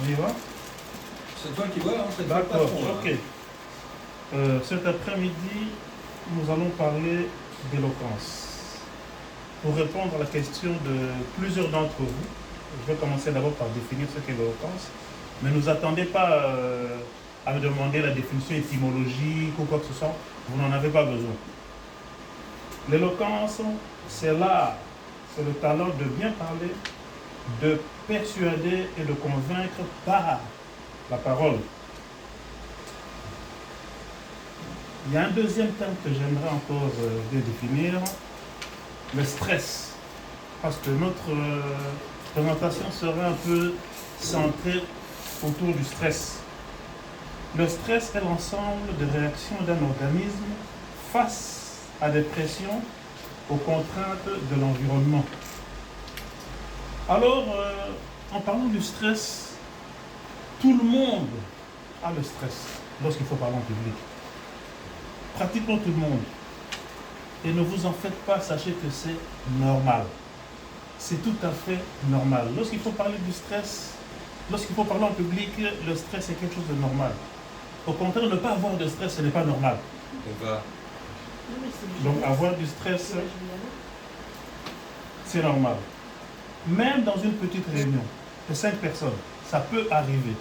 On y va? C'est toi qui vois, hein, c'est D'accord, pas trop, ok. Cet après-midi, nous allons parler d'éloquence. Pour répondre à la question de plusieurs d'entre vous, je vais commencer d'abord par définir ce qu'est l'éloquence. Mais ne nous attendez pas à me demander la définition étymologique ou quoi que ce soit. Vous n'en avez pas besoin. L'éloquence, c'est l'art, c'est le talent de bien parler, de persuader et de convaincre par la parole. Il y a un deuxième terme que j'aimerais encore bien définir, le stress. Parce que notre présentation sera un peu centrée autour du stress. Le stress est l'ensemble des réactions d'un organisme face à des pressions, aux contraintes de l'environnement. Alors, en parlant du stress, tout le monde a le stress lorsqu'il faut parler en public. Pratiquement tout le monde. Et ne vous en faites pas, sachez que c'est normal. C'est tout à fait normal. Lorsqu'il faut parler du stress, lorsqu'il faut parler en public, le stress est quelque chose de normal. Au contraire, ne pas avoir de stress, ce n'est pas normal. Donc avoir du stress, c'est normal. Même dans une petite réunion de 5 personnes, ça peut arriver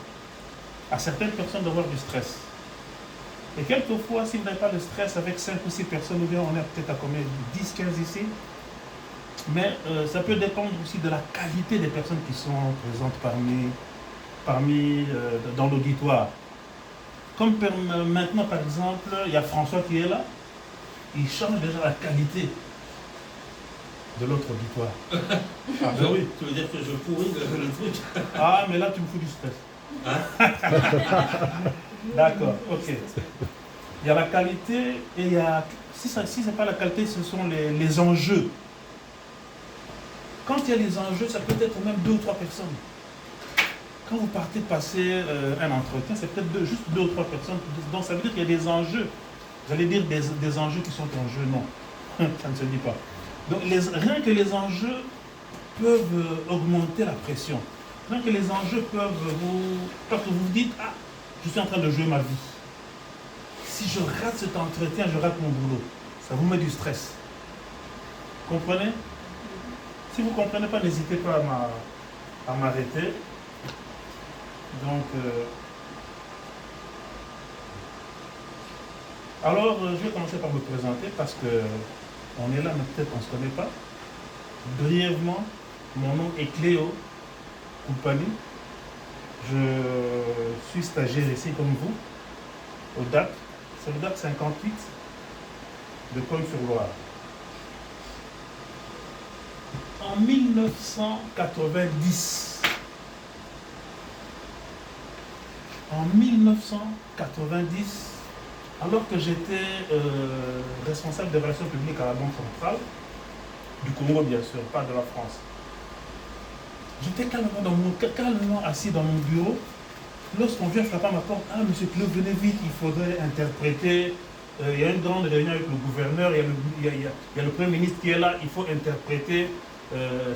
à certaines personnes d'avoir du stress. Et quelquefois, si vous n'avez pas de stress avec 5 ou 6 personnes, ou bien on est peut-être à combien, 10, 15 ici, mais ça peut dépendre aussi de la qualité des personnes qui sont présentes dans l'auditoire. Comme maintenant, par exemple, il y a François qui est là, il change déjà la qualité de l'autre auditoire. Ah ben oui. Tu veux dire que je pourris le truc? Ah, mais là, tu me fous du stress. Hein? D'accord, ok. Il y a la qualité et il y a... Si ce n'est pas la qualité, ce sont les enjeux. Quand il y a les enjeux, ça peut être même 2 ou 3 personnes. Quand vous partez passer un entretien, c'est peut-être juste 2 ou 3 personnes. Donc ça veut dire qu'il y a des enjeux. Vous allez dire des enjeux qui sont en jeu. Non, ça ne se dit pas. Donc rien que les enjeux peuvent augmenter la pression. Rien que les enjeux peuvent parce que vous vous dites, ah, je suis en train de jouer ma vie. Si je rate cet entretien, je rate mon boulot. Ça vous met du stress. Comprenez? Si vous ne comprenez pas, n'hésitez pas à m'arrêter. Donc, alors, je vais commencer par me présenter parce que on est là, mais peut-être qu'on ne se connaît pas. Brièvement, mon nom est Cléo Koupani. Je suis stagiaire ici comme vous, au DAC. C'est le DAC 58 de Cosne-sur-Loire. En 1990, alors que j'étais responsable des relations publiques à la Banque centrale, du Congo bien sûr, pas de la France, j'étais calmement assis dans mon bureau, lorsqu'on vient frapper à ma porte, ah monsieur Cléo, venez vite, il faudrait interpréter, il y a une grande réunion avec le gouverneur, il y a le Premier ministre qui est là, il faut interpréter.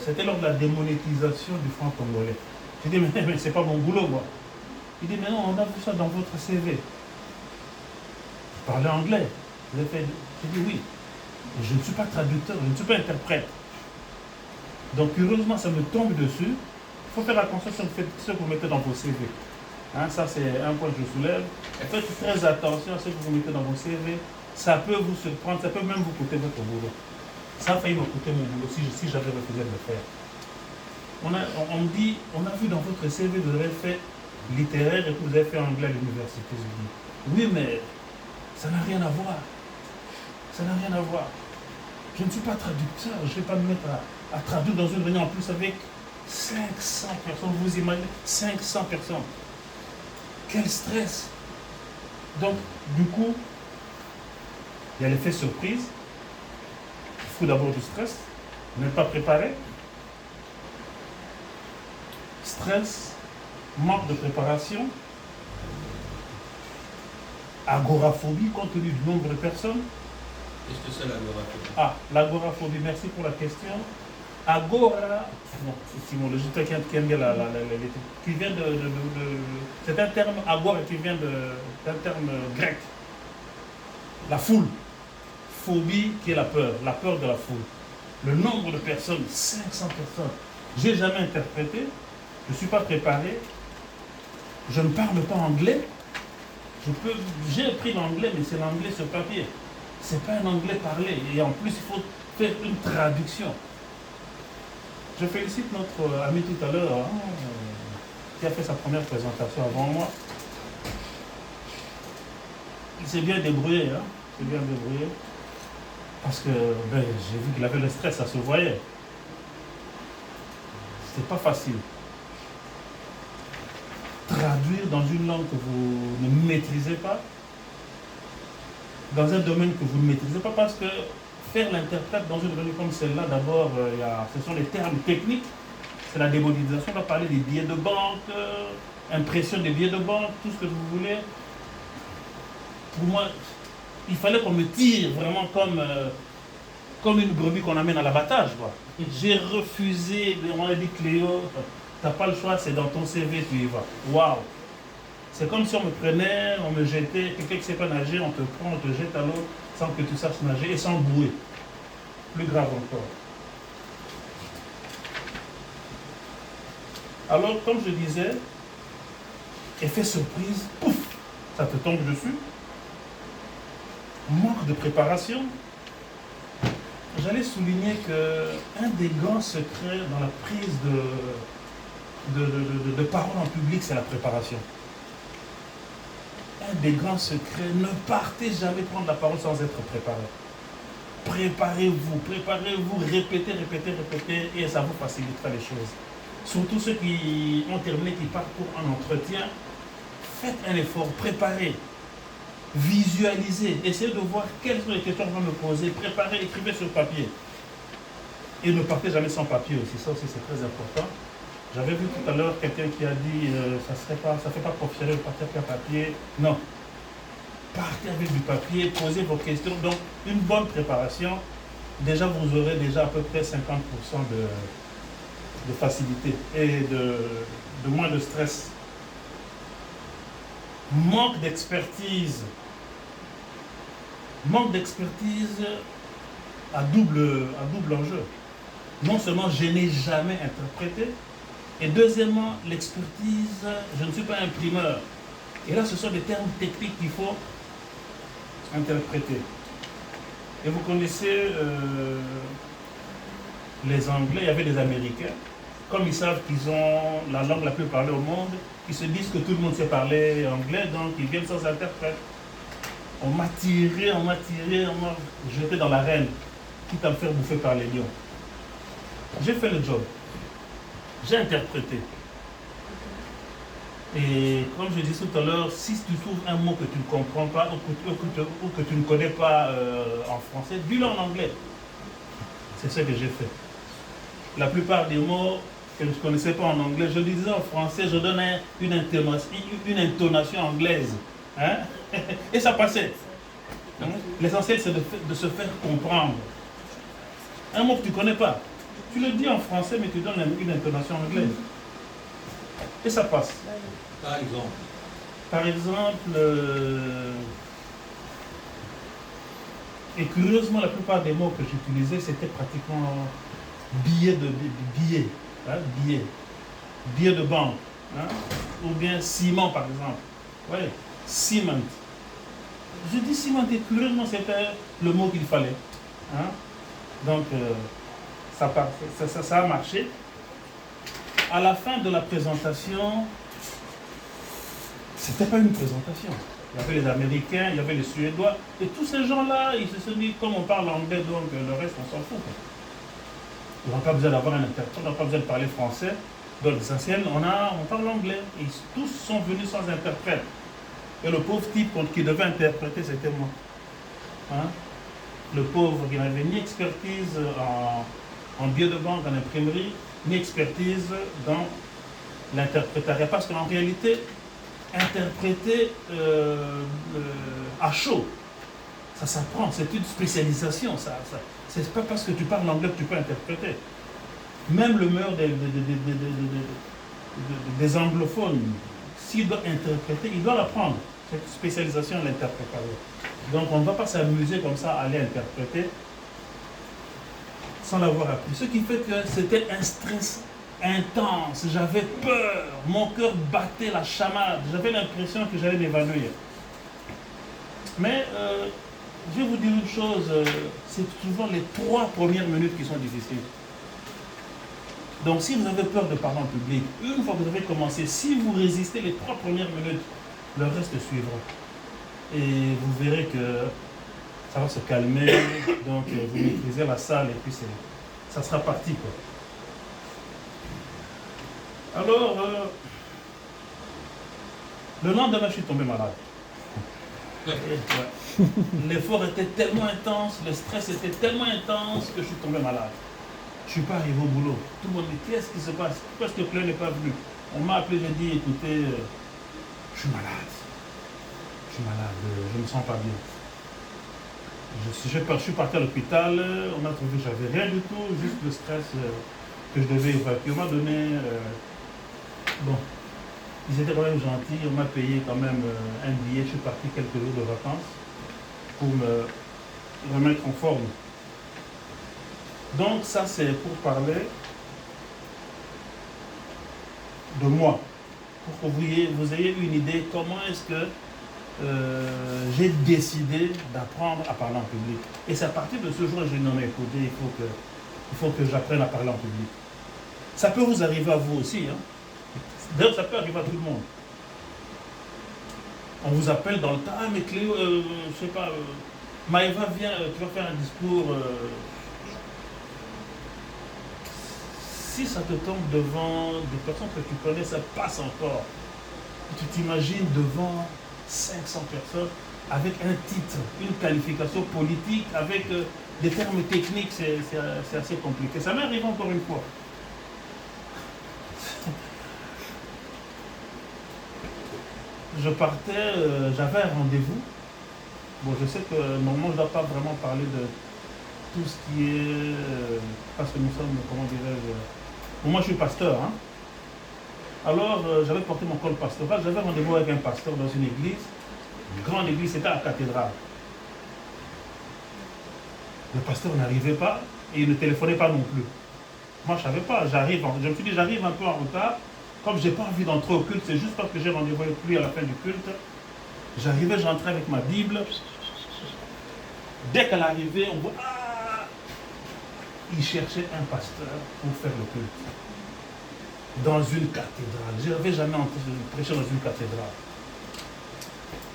C'était lors de la démonétisation du franc congolais. J'ai dit, mais c'est pas mon boulot, moi. Il dit, mais non, on a vu ça dans votre CV. Vous parlez anglais. J'ai dit, oui. Je ne suis pas traducteur, je ne suis pas interprète. Donc, heureusement, ça me tombe dessus. Il faut faire attention à ce que vous mettez dans vos CV. Hein, ça, c'est un point que je soulève. Faites très attention à ce que vous mettez dans vos CV. Ça peut vous surprendre, ça peut même vous coûter votre boulot. Ça a failli me coûter mon boulot si j'avais refusé de le faire. On me dit, on a vu dans votre CV, vous avez fait littéraire et que vous avez fait anglais à l'université. Je dis, oui, mais ça n'a rien à voir. Ça n'a rien à voir. Je ne suis pas traducteur, je ne vais pas me mettre à traduire dans une réunion en plus avec 500 personnes. Vous imaginez, 500 personnes. Quel stress! Donc, du coup, il y a l'effet surprise. Il faut d'abord du stress. Vous n'êtes pas préparé. Stress, manque de préparation, agoraphobie compte tenu du nombre de personnes. Qu'est-ce que c'est l'agoraphobie? Ah, l'agoraphobie, merci pour la question. Agora, bon, étymologie, toi qui aime bien qui vient c'est un terme agora qui vient d'un terme grec. La foule. Phobie qui est la peur de la foule. Le nombre de personnes, 500 personnes. J'ai jamais interprété, je ne suis pas préparé, je ne parle pas anglais. J'ai appris l'anglais, mais c'est l'anglais sur papier. C'est pas un anglais parlé. Et en plus, il faut faire une traduction. Je félicite notre ami tout à l'heure, qui a fait sa première présentation avant moi. Il s'est bien débrouillé, parce que j'ai vu qu'il avait le stress, ça se voyait. C'était pas facile. Traduire dans une langue que vous ne maîtrisez pas, dans un domaine que vous ne maîtrisez pas, parce que faire l'interprète dans une réunion comme celle-là, d'abord, ce sont les termes techniques, c'est la démonétisation, on va parler des billets de banque, impression des billets de banque, tout ce que vous voulez. Pour moi, il fallait qu'on me tire vraiment comme une brebis qu'on amène à l'abattage, quoi. J'ai refusé, on m'a dit Cléo, t'as pas le choix, c'est dans ton CV, tu y vas. Waouh! C'est comme si on me prenait, on me jetait, quelqu'un qui ne sait pas nager, on te prend, on te jette à l'eau sans que tu saches nager et sans bouer. Plus grave encore. Alors, comme je disais, effet surprise, pouf, ça te tombe dessus. Manque de préparation. J'allais souligner qu'un des grands secrets dans la prise de parole en public, c'est la préparation. Un des grands secrets, ne partez jamais prendre la parole sans être préparé. Préparez-vous, répétez, et ça vous facilitera les choses. Surtout ceux qui ont terminé, qui partent pour un entretien, faites un effort, préparez. Visualisez, essayez de voir quelles sont les questions qu'on va me poser, préparez, écrivez sur papier. Et ne partez jamais sans papier aussi, ça aussi c'est très important. J'avais vu tout à l'heure quelqu'un qui a dit ça ne fait pas professionnel de partir avec un papier. Non. Partez avec du papier, posez vos questions. Donc, une bonne préparation, déjà vous aurez déjà à peu près 50% de facilité et de moins de stress. Manque d'expertise. Manque d'expertise à double enjeu. Non seulement je n'ai jamais interprété, et deuxièmement, l'expertise, je ne suis pas imprimeur. Et là, ce sont des termes techniques qu'il faut interpréter. Et vous connaissez les Anglais, il y avait des Américains. Comme ils savent qu'ils ont la langue la plus parlée au monde, ils se disent que tout le monde sait parler anglais, donc ils viennent sans interprète. On m'a tiré, on m'a jeté dans l'arène, quitte à me faire bouffer par les lions. J'ai fait le job. J'ai interprété. Et comme je disais tout à l'heure, si tu trouves un mot que tu ne comprends pas ou que tu ne connais pas en français, dis-le en anglais. C'est ce que j'ai fait. La plupart des mots que je ne connaissais pas en anglais, je le disais en français, je donnais une intonation anglaise. Hein? Et ça passait. Hein? L'essentiel, c'est de se faire comprendre. Un mot que tu ne connais pas, tu le dis en français, mais tu donnes une intonation anglaise. Et ça passe. Par exemple, et curieusement, la plupart des mots que j'utilisais, c'était pratiquement billets, hein, billets de banque, hein, ou bien ciment par exemple. Oui, ciment. Je dis ciment et curieusement, c'était le mot qu'il fallait. Hein. Donc, ça a marché. À la fin de la présentation, c'était pas une présentation. Il y avait les Américains, il y avait les Suédois, et tous ces gens-là, ils se sont dit, comme on parle anglais, donc le reste, on s'en fout. Ils n'ont pas besoin d'avoir un interprète, ils n'ont pas besoin de parler français. Donc l'essentiel, on parle anglais. Et tous sont venus sans interprète. Et le pauvre type qui devait interpréter, c'était moi. Hein? Le pauvre qui n'avait ni expertise en billet de banque, en imprimerie, ni expertise dans l'interprétariat. Parce qu'en réalité, interpréter à chaud, ça s'apprend, c'est une spécialisation. C'est pas parce que tu parles anglais que tu peux interpréter. Même le meilleur des anglophones, s'il doit interpréter, il doit l'apprendre. Cette spécialisation, l'interprétation. Donc on ne va pas s'amuser comme ça à aller interpréter sans l'avoir appris. Ce qui fait que c'était un stress intense, j'avais peur, mon cœur battait la chamade, j'avais l'impression que j'allais m'évanouir. Mais je vais vous dire une chose, c'est souvent les 3 premières minutes qui sont difficiles. Donc si vous avez peur de parler en public, une fois que vous avez commencé, si vous résistez les 3 premières minutes, le reste suivra. Et vous verrez que ça va se calmer, donc vous maîtrisez la salle et puis ça sera parti, quoi. Alors, le lendemain, je suis tombé malade. L'effort était tellement intense, le stress était tellement intense que je suis tombé malade. Je ne suis pas arrivé au boulot. Tout le monde me dit, qu'est-ce qui se passe? Pourquoi est-ce que Claire n'est pas venu? On m'a appelé, j'ai dit, écoutez, je suis malade. Je ne me sens pas bien. Je suis parti à l'hôpital, on m'a trouvé que j'avais rien du tout, juste le stress que je devais évacuer. On m'a donné... bon, ils étaient quand même gentils, on m'a payé quand même un billet, je suis parti quelques jours de vacances pour me remettre en forme. Donc ça c'est pour parler de moi, pour que vous ayez une idée comment est-ce que j'ai décidé d'apprendre à parler en public. Et c'est à partir de ce jour que j'ai nommé, écoutez, il faut que j'apprenne à parler en public. Ça peut vous arriver à vous aussi, hein. D'ailleurs, ça peut arriver à tout le monde. On vous appelle dans le temps, ah mais Cléo, je sais pas, Maëva, viens, tu vas faire un discours. Si ça te tombe devant des personnes que tu connais, ça passe encore. Tu t'imagines devant 500 personnes avec un titre, une qualification politique, avec des termes techniques, c'est assez compliqué. Ça m'est arrivé encore une fois. Je partais, j'avais un rendez-vous. Bon, je sais que normalement, je ne dois pas vraiment parler de tout ce qui est... parce que nous sommes, comment dirais-je... Bon, moi, je suis pasteur. Hein. Alors, j'avais porté mon col pastoral. J'avais rendez-vous avec un pasteur dans une église. Une grande église, c'était à la cathédrale. Le pasteur n'arrivait pas et il ne téléphonait pas non plus. Moi, je ne savais pas. Je me suis dit, j'arrive un peu en retard. Comme je n'ai pas envie d'entrer au culte, c'est juste parce que j'ai rendez-vous avec lui à la fin du culte. J'arrivais, j'entrais avec ma Bible. Dès qu'elle arrivait, on voit, ah, il cherchait un pasteur pour faire le culte. Dans une cathédrale. Je n'avais jamais prêché dans une cathédrale.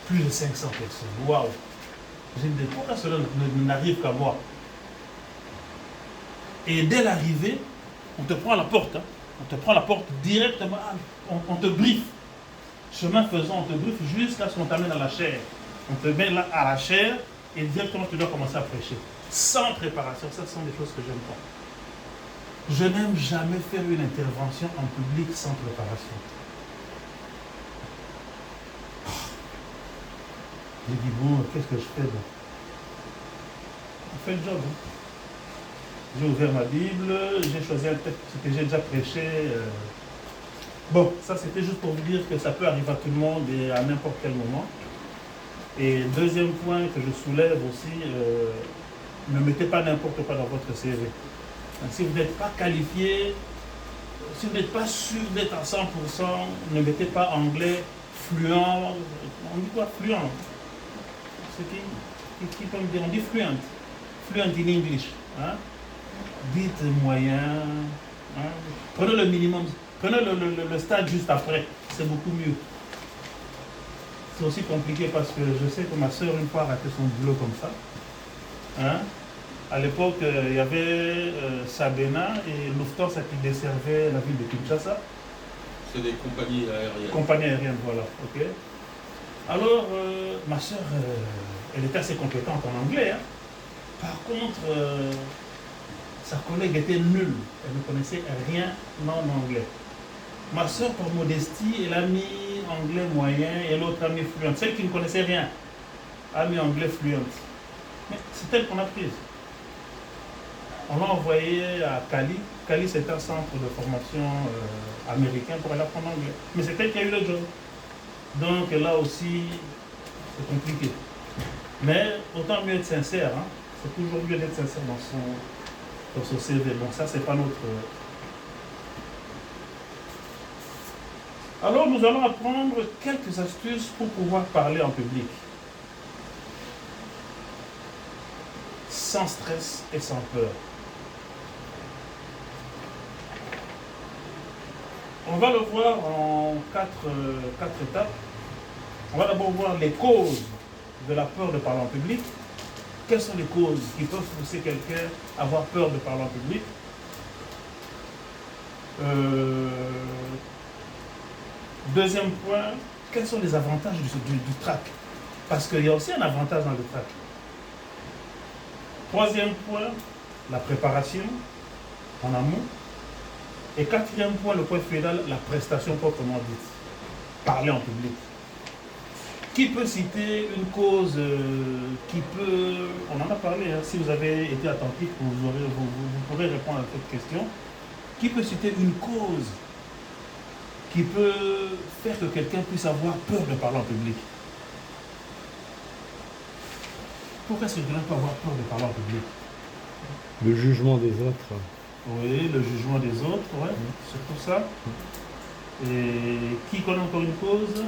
Plus de 500 personnes. Waouh! J'ai dit, pourquoi cela n'arrive qu'à moi? Et dès l'arrivée, on te prend à la porte. Hein. On te prend la porte directement, on te briefe. Chemin faisant, on te briefe jusqu'à ce qu'on t'amène à la chaire. On te met là à la chaire et directement tu dois commencer à prêcher. Sans préparation, ça ce sont des choses que j'aime pas. Je n'aime jamais faire une intervention en public sans préparation. J'ai dit, bon, qu'est-ce que je fais donc? On fait le job. Hein. J'ai ouvert ma Bible, j'ai choisi un texte que j'ai déjà prêché. Bon, ça c'était juste pour vous dire que ça peut arriver à tout le monde et à n'importe quel moment. Et deuxième point que je soulève aussi, ne mettez pas n'importe quoi dans votre CV. Donc, si vous n'êtes pas qualifié, si vous n'êtes pas sûr d'être à 100%, ne mettez pas anglais fluent. On dit quoi fluent? C'est qui peut me dire? On dit fluent. Fluent in English. Hein? Dites moyen. Hein? Prenez le minimum. Prenez le stade juste après. C'est beaucoup mieux. C'est aussi compliqué parce que je sais que ma soeur une fois a raté son boulot comme ça. Hein? À l'époque, il y avait Sabena et Lufthansa qui desservait la ville de Kinshasa. C'est des compagnies aériennes. Compagnie aérienne, voilà. Okay. Alors, ma soeur, elle était assez compétente en anglais. Hein. Par contre, sa collègue était nulle. Elle ne connaissait rien en anglais. Ma soeur, par modestie, elle a mis anglais moyen et l'autre a mis fluent. Celle qui ne connaissait rien a mis anglais fluent. Mais c'est elle qu'on a prise. On l'a envoyé à Cali. Cali, c'est un centre de formation américain pour aller apprendre l'anglais. Mais c'est elle qui a eu le job. Donc là aussi, c'est compliqué. Mais autant mieux être sincère. Hein. C'est toujours mieux d'être sincère dans son CV. Bon, ça, c'est pas notre... Alors, nous allons apprendre quelques astuces pour pouvoir parler en public. Sans stress et sans peur. On va le voir en quatre étapes. On va d'abord voir les causes de la peur de parler en public. Quelles sont les causes qui peuvent pousser quelqu'un à avoir peur de parler en public? Deuxième point, quels sont les avantages du trac? Parce qu'il y a aussi un avantage dans le trac. Troisième point, la préparation en amont. Et quatrième point, le point final, la prestation proprement dite. Parler en public. Qui peut citer une cause qui peut... On en a parlé, hein, si vous avez été attentif, vous pourrez répondre à cette question. Qui peut citer une cause qui peut faire que quelqu'un puisse avoir peur de parler en public? Pourquoi est-ce que quelqu'un peut avoir peur de parler en public? Le jugement des autres. Oui, le jugement des autres, ouais, surtout ça. Et qui connaît encore une cause?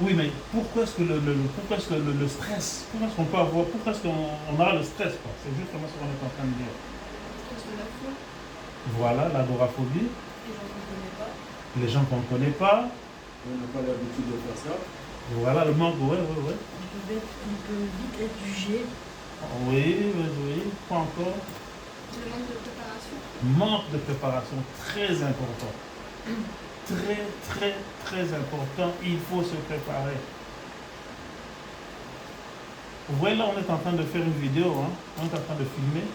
Oui, mais pourquoi est-ce que le stress, pourquoi est-ce qu'on peut avoir, pourquoi est-ce qu'on a le stress, quoi? C'est justement ce qu'on est en train de dire. Voilà, l'agoraphobie. Les gens qu'on ne connaît pas. On n'a pas l'habitude de faire ça. Voilà, le manque, ouais. On peut vite être jugé. Oui, pas encore. Le manque de préparation. Manque de préparation, très important. Très important. Il faut se préparer. Vous voyez, là, on est en train de faire une vidéo, hein. On est en train de filmer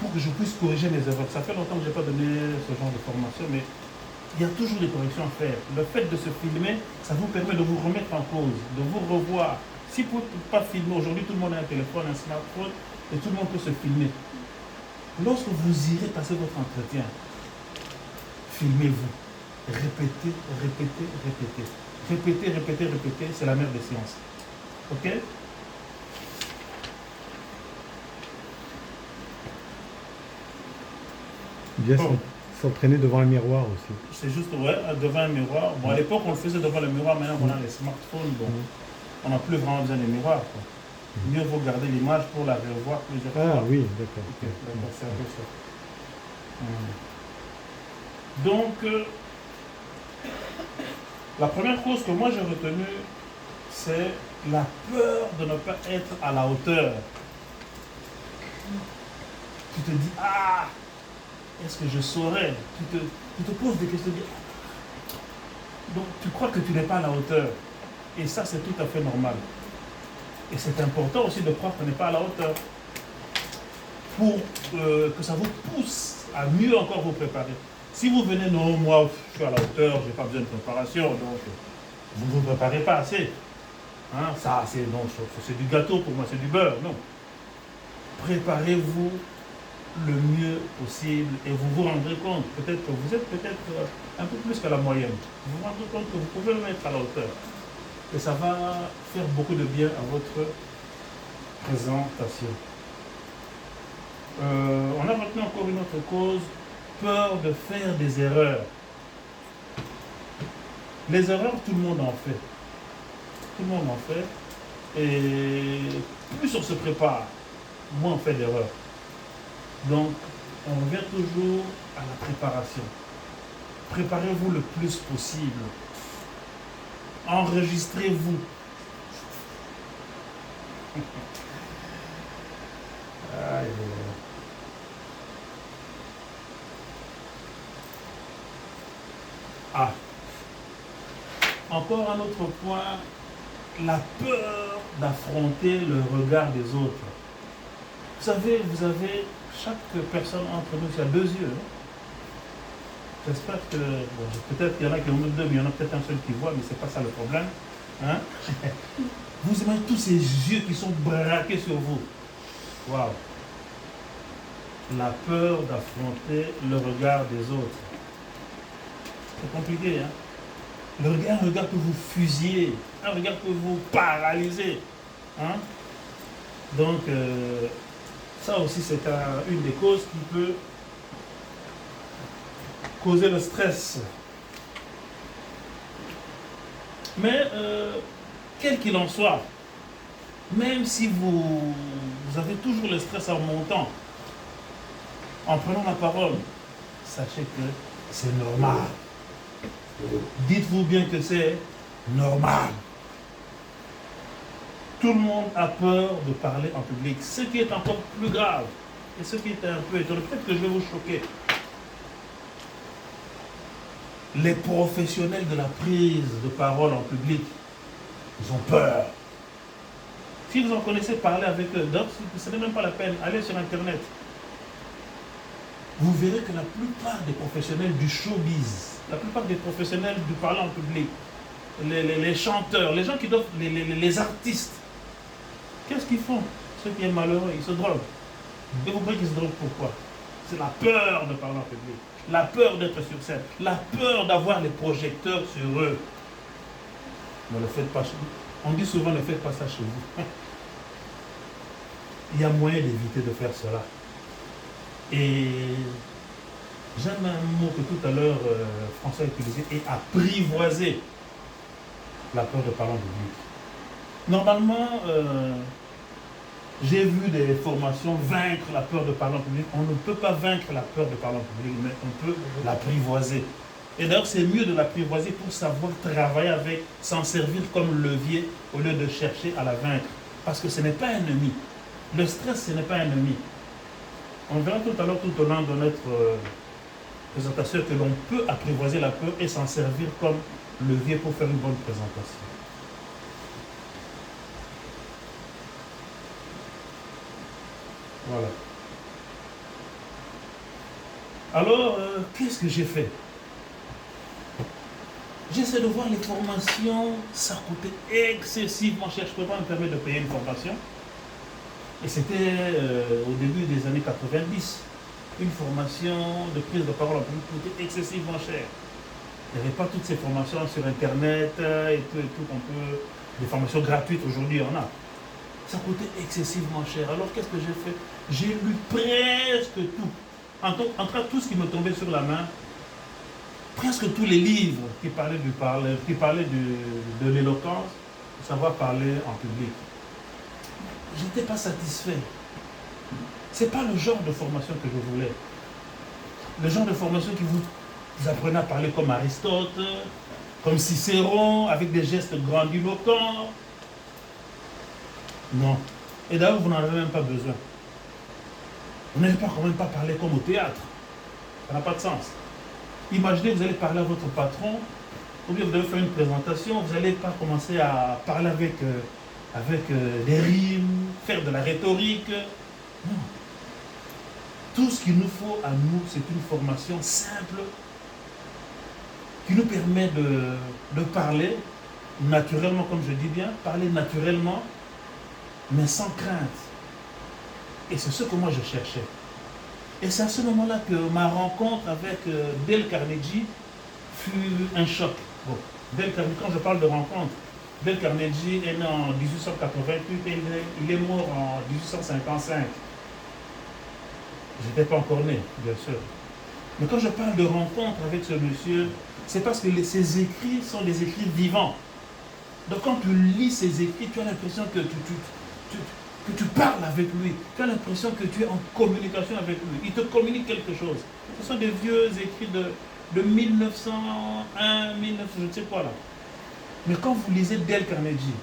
pour que je puisse corriger mes erreurs. Ça fait longtemps que je n'ai pas donné ce genre de formation, mais il y a toujours des corrections à faire. Le fait de se filmer, ça vous permet de vous remettre en cause, de vous revoir. Si vous ne pouvez pas filmer, aujourd'hui tout le monde a un téléphone, un smartphone, et tout le monde peut se filmer. Lorsque vous irez passer votre entretien, filmez-vous. Répétez. Répétez, c'est la mère des sciences. Ok? Bien Bon. s'entraîner devant un miroir aussi. C'est juste, ouais, devant un miroir. Bon, à l'époque, on le faisait devant le miroir, maintenant, on a les smartphones, donc on n'a plus vraiment besoin des miroirs, quoi. Mieux vaut garder l'image pour la revoir plusieurs fois. Ah oui, d'accord. Ok, d'accord, c'est un peu ça. Donc, la première cause que moi j'ai retenue, c'est la peur de ne pas être à la hauteur. Tu te dis, ah, est-ce que je saurais? Tu te poses des questions. Donc, tu crois que tu n'es pas à la hauteur. Et ça, c'est tout à fait normal. Et c'est important aussi de croire qu'on n'est pas à la hauteur. Pour que ça vous pousse à mieux encore vous préparer. Si vous venez, non, moi, je suis à la hauteur, je n'ai pas besoin de préparation, donc vous ne vous préparez pas assez. Hein, ça, c'est du gâteau pour moi, c'est du beurre, non. Préparez-vous le mieux possible et vous vous rendrez compte, peut-être que vous êtes un peu plus que la moyenne. Vous vous rendrez compte que vous pouvez le mettre à la hauteur. Et ça va faire beaucoup de bien à votre présentation. On a retenu encore une autre cause, peur de faire des erreurs. Les erreurs, tout le monde en fait. Tout le monde en fait. Et plus on se prépare, moins on fait d'erreurs. Donc, on revient toujours à la préparation. Préparez-vous le plus possible. Enregistrez-vous. Aïe. Ah. Encore un autre point, la peur d'affronter le regard des autres. Vous savez, chaque personne entre nous, il y a deux yeux. Hein? J'espère que, bon, peut-être qu'il y en a qui en ont deux, mais il y en a peut-être un seul qui voit, mais ce n'est pas ça le problème. Hein? Vous imaginez tous ces yeux qui sont braqués sur vous. Waouh! La peur d'affronter le regard des autres. C'est compliqué, hein? Un regard peut vous fusiller, un regard peut vous paralyser. Hein? Donc, ça aussi, c'est une des causes qui peut causer le stress. Mais, quel qu'il en soit, même si vous avez toujours le stress en montant, en prenant la parole, sachez que c'est normal. Dites-vous bien que c'est normal. Tout le monde a peur de parler en public. Ce qui est encore plus grave, et ce qui est un peu étonnant, peut-être que je vais vous choquer. Les professionnels de la prise de parole en public, ils ont peur. Si vous en connaissez, parlez avec eux. Donc, ce n'est même pas la peine. Allez sur Internet. Vous verrez que la plupart des professionnels du showbiz, la plupart des professionnels du parler en public, les chanteurs, les gens qui doivent, les artistes, qu'est-ce qu'ils font? Ceux qui sont malheureux, ils se droguent. Et vous croyez qu'ils se droguent pourquoi? C'est la peur de parler en public, la peur d'être sur scène, la peur d'avoir les projecteurs sur eux. Ne le faites pas chez vous. On dit souvent ne faites pas ça chez vous. Il y a moyen d'éviter de faire cela. Et j'aime un mot que tout à l'heure François a utilisé, et apprivoiser la peur de parler en public. Normalement, j'ai vu des formations vaincre la peur de parler en public. On ne peut pas vaincre la peur de parler en public, mais on peut l'apprivoiser. Et d'ailleurs, c'est mieux de l'apprivoiser pour savoir travailler avec, s'en servir comme levier au lieu de chercher à la vaincre. Parce que ce n'est pas un ennemi. Le stress, ce n'est pas un ennemi. On verra tout à l'heure, tout au long de notre présentation, que l'on peut apprivoiser la peur et s'en servir comme levier pour faire une bonne présentation. Voilà. Alors, qu'est-ce que j'ai fait? J'essaie de voir les formations, ça coûtait excessivement cher. Je ne peux pas me permettre de payer une formation. Et c'était au début des années 90. Une formation de prise de parole en public coûtait excessivement cher. Il n'y avait pas toutes ces formations sur Internet et tout qu'on peut. Des formations gratuites aujourd'hui, on a. Ça coûtait excessivement cher. Alors qu'est-ce que j'ai fait? J'ai lu presque tout. En tout cas, tout ce qui me tombait sur la main, presque tous les livres qui parlaient de l'éloquence, de savoir parler en public. Je n'étais pas satisfait. Ce n'est pas le genre de formation que je voulais. Le genre de formation qui vous apprenez à parler comme Aristote, comme Cicéron, avec des gestes grandiloquents. Non. Et d'ailleurs, vous n'en avez même pas besoin. Vous n'allez pas quand même pas parler comme au théâtre. Ça n'a pas de sens. Imaginez, vous allez parler à votre patron, ou bien vous devez faire une présentation, vous n'allez pas commencer à parler avec des rimes, faire de la rhétorique. Non. Tout ce qu'il nous faut à nous, c'est une formation simple qui nous permet de parler naturellement, comme je dis bien, parler naturellement, mais sans crainte. Et c'est ce que moi je cherchais. Et c'est à ce moment-là que ma rencontre avec Dale Carnegie fut un choc. Bon, Dale Carnegie, quand je parle de rencontre, Dale Carnegie est né en 1888 et il est mort en 1855. Je n'étais pas encore né, bien sûr. Mais quand je parle de rencontre avec ce monsieur, c'est parce que ses écrits sont des écrits vivants. Donc quand tu lis ses écrits, tu as l'impression que tu parles avec lui. Tu as l'impression que tu es en communication avec lui. Il te communique quelque chose. Ce sont des vieux écrits de 1901, 1900, je ne sais pas là. Mais quand vous lisez Dale Carnegie,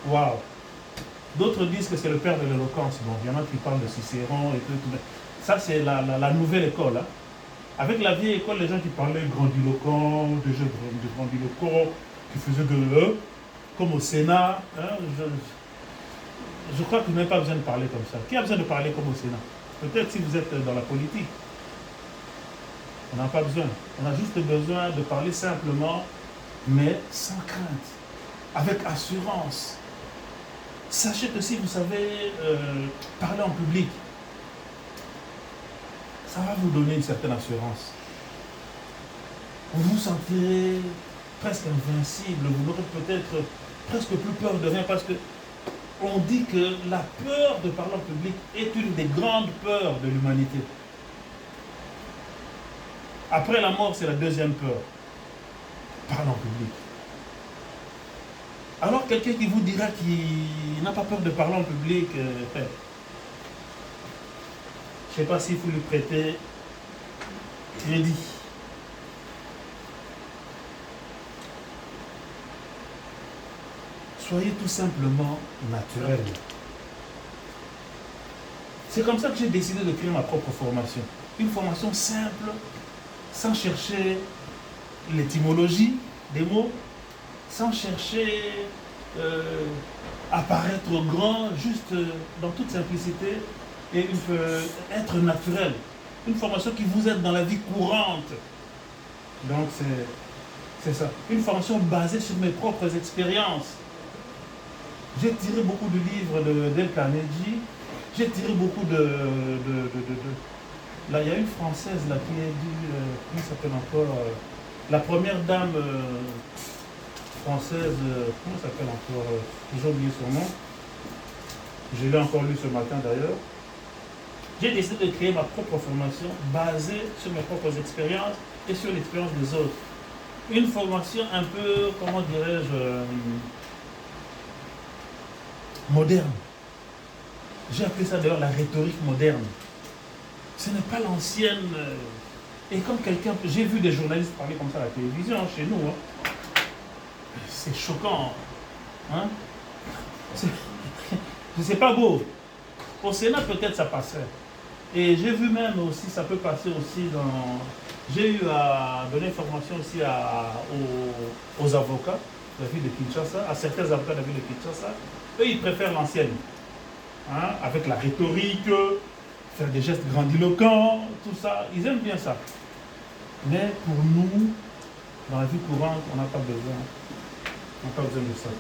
waouh! D'autres disent que c'est le père de l'éloquence. Bon, il y en a qui parlent de Cicéron et tout. Ça, c'est la nouvelle école. Hein. Avec la vieille école, les gens qui parlaient grandiloquents, de jeux grandiloquents, qui faisaient comme au Sénat. Hein, je crois que vous n'avez pas besoin de parler comme ça. Qui a besoin de parler comme au Sénat? Peut-être si vous êtes dans la politique. On n'a pas besoin. On a juste besoin de parler simplement, mais sans crainte. avec assurance. Sachez que si vous savez parler en public, ça va vous donner une certaine assurance. Vous vous sentirez presque invincible, vous n'aurez peut-être presque plus peur de rien parce que on dit que la peur de parler en public est une des grandes peurs de l'humanité. Après la mort, c'est la deuxième peur. Parler en public. Alors quelqu'un qui vous dira qu'il n'a pas peur de parler en public, je ne sais pas s'il faut lui prêter crédit. Soyez tout simplement naturel. C'est comme ça que j'ai décidé de créer ma propre formation. Une formation simple, sans chercher l'étymologie des mots, sans chercher à paraître grand, juste dans toute simplicité et être naturel. Une formation qui vous aide dans la vie courante. Donc c'est ça. Une formation basée sur mes propres expériences. J'ai tiré beaucoup de livres de Dale Carnegie. J'ai tiré beaucoup Là, il y a une Française là, qui est comment s'appelle encore la première dame française, comment s'appelle encore j'ai oublié son nom. Je l'ai encore lu ce matin d'ailleurs. J'ai décidé de créer ma propre formation basée sur mes propres expériences et sur l'expérience des autres. Une formation un peu, comment dirais-je, moderne. J'ai appelé ça d'ailleurs la rhétorique moderne. Ce n'est pas l'ancienne. Et comme quelqu'un, j'ai vu des journalistes parler comme ça à la télévision chez nous. Hein. C'est choquant. Hein? C'est pas beau. Au Sénat, peut-être ça passerait. Et j'ai vu même aussi, ça peut passer aussi dans. J'ai eu à donner formation aussi aux avocats de la ville de Kinshasa, à certains avocats de la ville de Kinshasa. Eux, ils préfèrent l'ancienne. Hein, avec la rhétorique, faire des gestes grandiloquents, tout ça. Ils aiment bien ça. Mais pour nous, dans la vie courante, on n'a pas besoin. On n'a pas besoin de ça.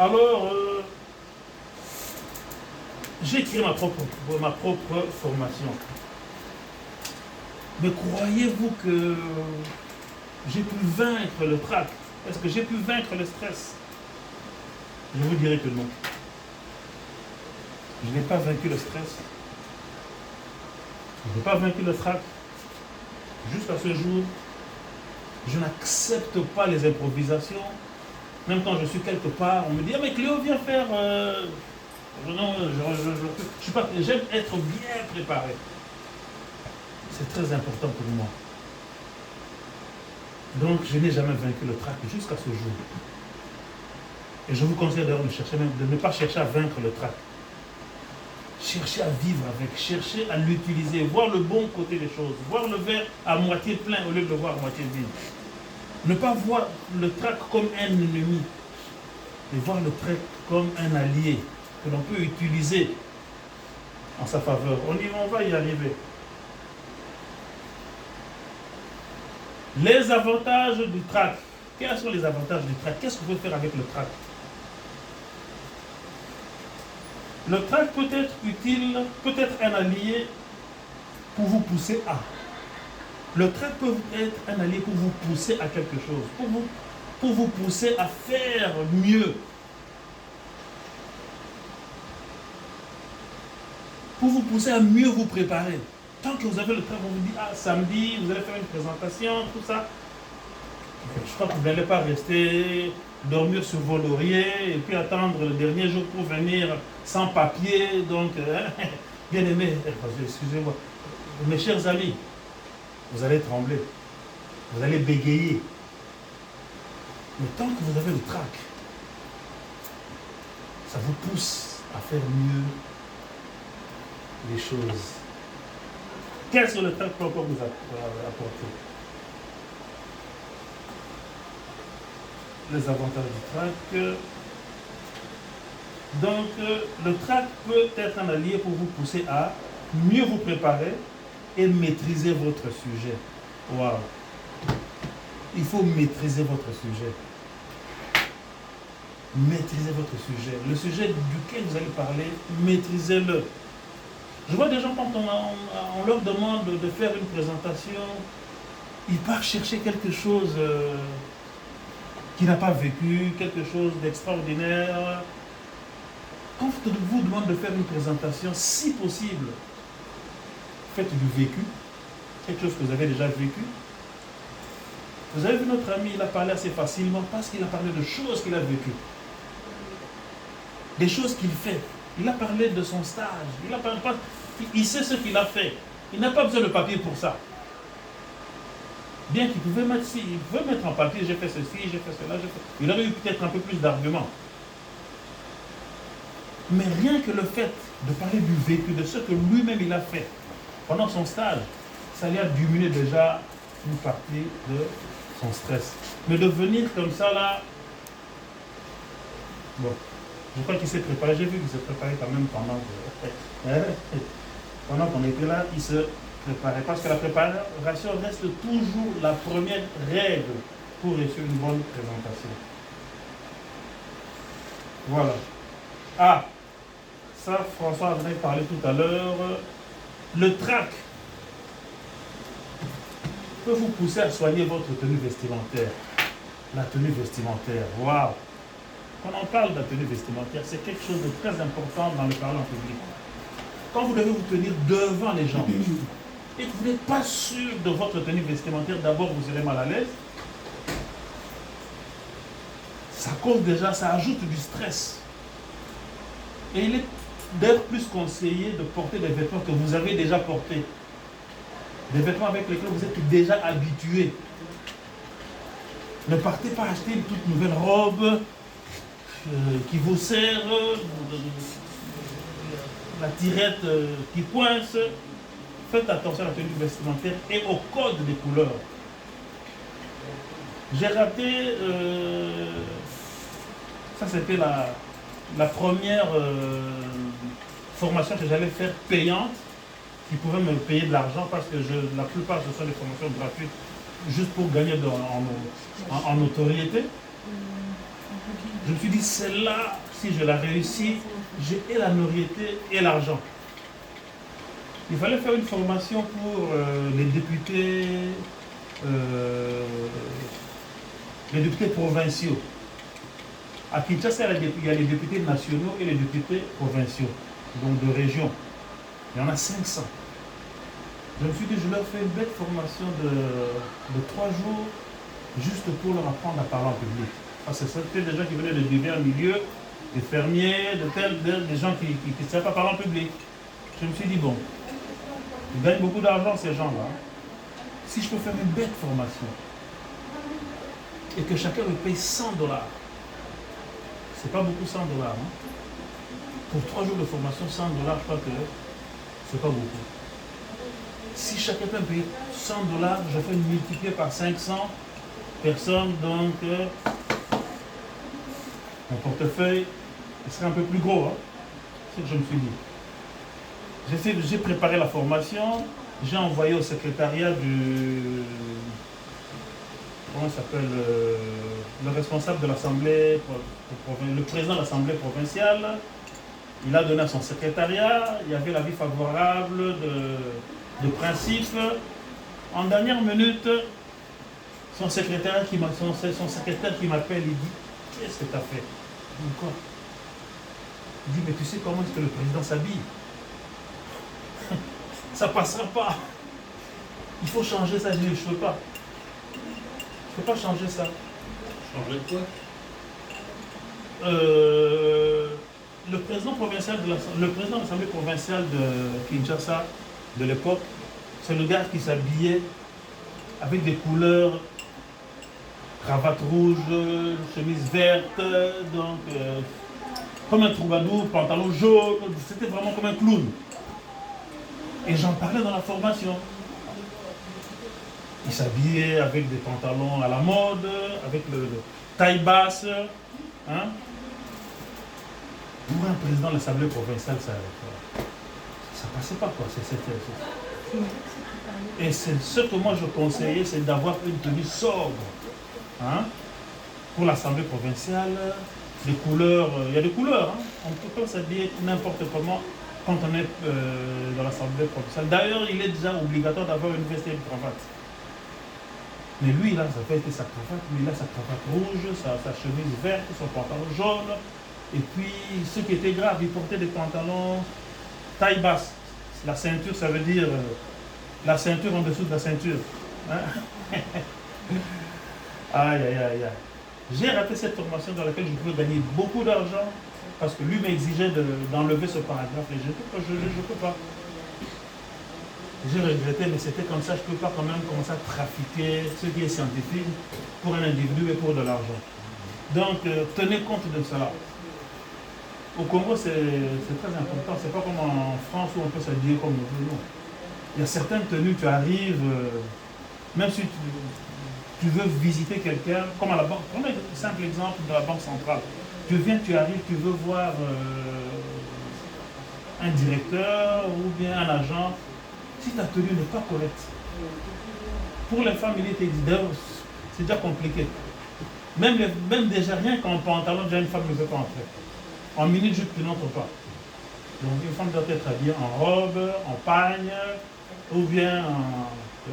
Alors, j'ai créé ma propre formation. Mais croyez-vous que j'ai pu vaincre le trac? Est-ce que j'ai pu vaincre le stress? Je vous dirai que non. Je n'ai pas vaincu le stress. Je n'ai pas vaincu le trac. Jusqu'à ce jour, je n'accepte pas les improvisations. Même quand je suis quelque part, on me dit « Ah mais Cléo, viens faire... Non, je suis pas... J'aime être bien préparé. C'est très important pour moi. Donc, je n'ai jamais vaincu le trac jusqu'à ce jour. Et je vous conseille d'ailleurs de ne pas chercher à vaincre le trac. Cherchez à vivre avec, cherchez à l'utiliser, voir le bon côté des choses, voir le verre à moitié plein au lieu de le voir à moitié vide. Ne pas voir le trac comme un ennemi, mais voir le trac comme un allié que l'on peut utiliser en sa faveur. On va y arriver. Les avantages du trac. Quels sont les avantages du trac? Qu'est-ce qu'on peut faire avec le trac? Le trac peut être utile, peut être un allié pour vous pousser à. Le trac peut être un allié pour vous pousser à quelque chose, pour vous pousser à faire mieux. Pour vous pousser à mieux vous préparer. Tant que vous avez le trac, on vous dit, ah, samedi, vous allez faire une présentation, tout ça. Je crois que vous n'allez pas rester dormir sur vos lauriers et puis attendre le dernier jour pour venir sans papier. Donc, bien aimé, excusez-moi, mes chers amis, vous allez trembler, vous allez bégayer. Mais tant que vous avez le trac, ça vous pousse à faire mieux les choses. Qu'est-ce que le trac peut encore vous apporter? Les avantages du trac. Donc, le trac peut être un allié pour vous pousser à mieux vous préparer et maîtriser votre sujet. Waouh! il faut maîtriser votre sujet. Maîtrisez votre sujet. Le sujet duquel vous allez parler, maîtrisez-le. Je vois des gens, quand on leur demande de faire une présentation, ils partent chercher quelque chose qu'il n'a pas vécu, quelque chose d'extraordinaire. Quand on vous demande de faire une présentation, si possible, faites du vécu, quelque chose que vous avez déjà vécu. Vous avez vu notre ami, il a parlé assez facilement parce qu'il a parlé de choses qu'il a vécues. Des choses qu'il fait. Il a parlé de son stage. Il sait ce qu'il a fait. Il n'a pas besoin de papier pour ça. Bien qu'il pouvait mettre, il pouvait mettre en papier, j'ai fait ceci, j'ai fait cela, j'ai fait... Il aurait eu peut-être un peu plus d'arguments. Mais rien que le fait de parler du vécu, de ce que lui-même il a fait pendant son stage, ça lui a diminué déjà une partie de son stress. Mais de venir comme ça là, bon, je crois qu'il s'est préparé, j'ai vu qu'il s'est préparé quand même pendant qu'on était là, il se préparait. Parce que la préparation reste toujours la première règle pour réussir une bonne présentation. Voilà. Ah, ça François avait parlé tout à l'heure. Le trac peut vous pousser à soigner votre tenue vestimentaire. La tenue vestimentaire, waouh! Quand on parle de la tenue vestimentaire, c'est quelque chose de très important dans le parler en public. Quand vous devez vous tenir devant les gens et que vous n'êtes pas sûr de votre tenue vestimentaire, d'abord vous serez mal à l'aise. Ça cause déjà, ça ajoute du stress. Et il est d'ailleurs plus conseillé de porter des vêtements que vous avez déjà portés. Des vêtements avec lesquels vous êtes déjà habitué. Ne partez pas acheter une toute nouvelle robe qui vous sert, la tirette qui coince. Faites attention à la tenue vestimentaire et au code des couleurs. J'ai raté, ça c'était la première formation que j'allais faire payante, qui pouvait me payer de l'argent parce que la plupart ce sont des formations gratuites juste pour gagner en notoriété. Je me suis dit, celle-là, si je la réussis, j'ai et la notoriété et l'argent. Il fallait faire une formation pour les députés provinciaux. À Kinshasa, il y a les députés nationaux et les députés provinciaux, donc de région. Il y en a 500. Je me suis dit, je leur fais une belle formation de 3 jours, juste pour leur apprendre à parler en public. Parce que c'était des gens qui venaient de divers milieux, des fermiers, des gens qui ne savaient pas parler en public. Je me suis dit, bon, ils gagnent beaucoup d'argent ces gens-là. Si je peux faire une belle formation, et que chacun me paye $100, c'est pas beaucoup $100. Hein? Pour 3 jours de formation, $100, je crois que c'est pas beaucoup. Si chacun peut me payer $100, je fais multiplier par 500 personnes, donc mon portefeuille il serait un peu plus gros. Hein? C'est ce que je me suis dit. J'ai préparé la formation, j'ai envoyé au secrétariat du... Comment s'appelle le responsable de l'Assemblée, le président de l'Assemblée provinciale. Il a donné à son secrétariat, il y avait l'avis favorable de principe. En dernière minute, son secrétaire qui m'appelle, il dit, qu'est-ce que tu as fait? Je dis, quoi? Il dit, mais tu sais comment est-ce que le président s'habille? Ça ne passera pas. Il faut changer ça. Je dis, je ne peux pas. Je ne peux pas changer ça. Changer de quoi? Le président de l'Assemblée provinciale de Kinshasa de l'époque, c'est le gars qui s'habillait avec des couleurs, cravate rouge, chemise verte, donc comme un troubadour, pantalon jaune, c'était vraiment comme un clown. Et j'en parlais dans la formation. Il s'habillait avec des pantalons à la mode, avec le taille basse. Hein? Pour un président de l'Assemblée provinciale, ça passait pas quoi. Et c'est ce que moi je conseillais, c'est d'avoir une tenue sobre. Hein? Pour l'Assemblée provinciale, des couleurs, il y a des couleurs. Hein? On ne peut pas s'habiller n'importe comment quand on est dans l'Assemblée provinciale. D'ailleurs, il est déjà obligatoire d'avoir une veste et une cravate. Mais lui, là, sa veste et sa cravate, lui, il a sa cravate rouge, sa chemise verte, son pantalon jaune. Et puis, ce qui était grave, il portait des pantalons taille basse. La ceinture, ça veut dire la ceinture en dessous de la ceinture. Hein? Aïe, aïe, aïe, aïe. J'ai raté cette formation dans laquelle je pouvais gagner beaucoup d'argent parce que lui m'exigeait d'enlever ce paragraphe et je ne peux pas. J'ai regretté, mais c'était comme ça, je ne peux pas quand même commencer à trafiquer ce qui est scientifique pour un individu et pour de l'argent. Donc, tenez compte de cela. Au Congo, c'est très important. C'est pas comme en France où on peut s'habiller comme on veut. Non. Il y a certaines tenues, tu arrives, même si tu veux visiter quelqu'un, comme à la banque. Prenons un simple exemple de la Banque centrale. Tu viens, tu arrives, tu veux voir un directeur ou bien un agent. Si ta tenue n'est pas correcte, pour les femmes, il est évident, c'est déjà compliqué. Même déjà rien qu'en pantalon, déjà une femme ne peut pas entrer. En minute-jupe, tu n'entres pas. Donc une femme doit être habillée en robe, en pagne, ou bien